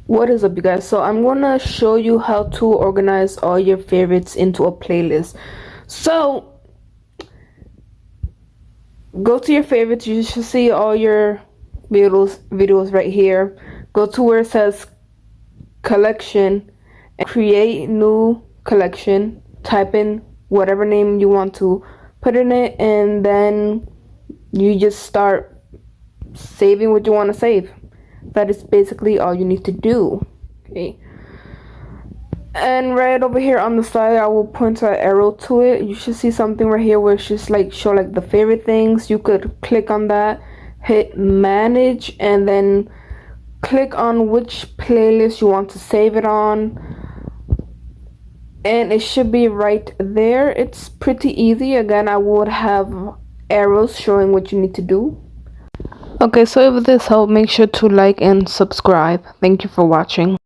What is up, you guys? So I'm gonna show you how to organize all your favorites into a playlist. So go to your favorites. You should see all your videos right here. Go to where it says collection and create new collection. Type in whatever name you want to put in it, and then you just start saving what you want to save. That is basically all you need to do. Okay. And right over here on the side, I will point an arrow to it. You should see something right here where it's just like show like the favorite things. You could click on that, hit manage, and then click on which playlist you want to save it on. And it should be right there. It's pretty easy. Again, I would have arrows showing what you need to do. Okay, so if this helped, make sure to like and subscribe. Thank you for watching.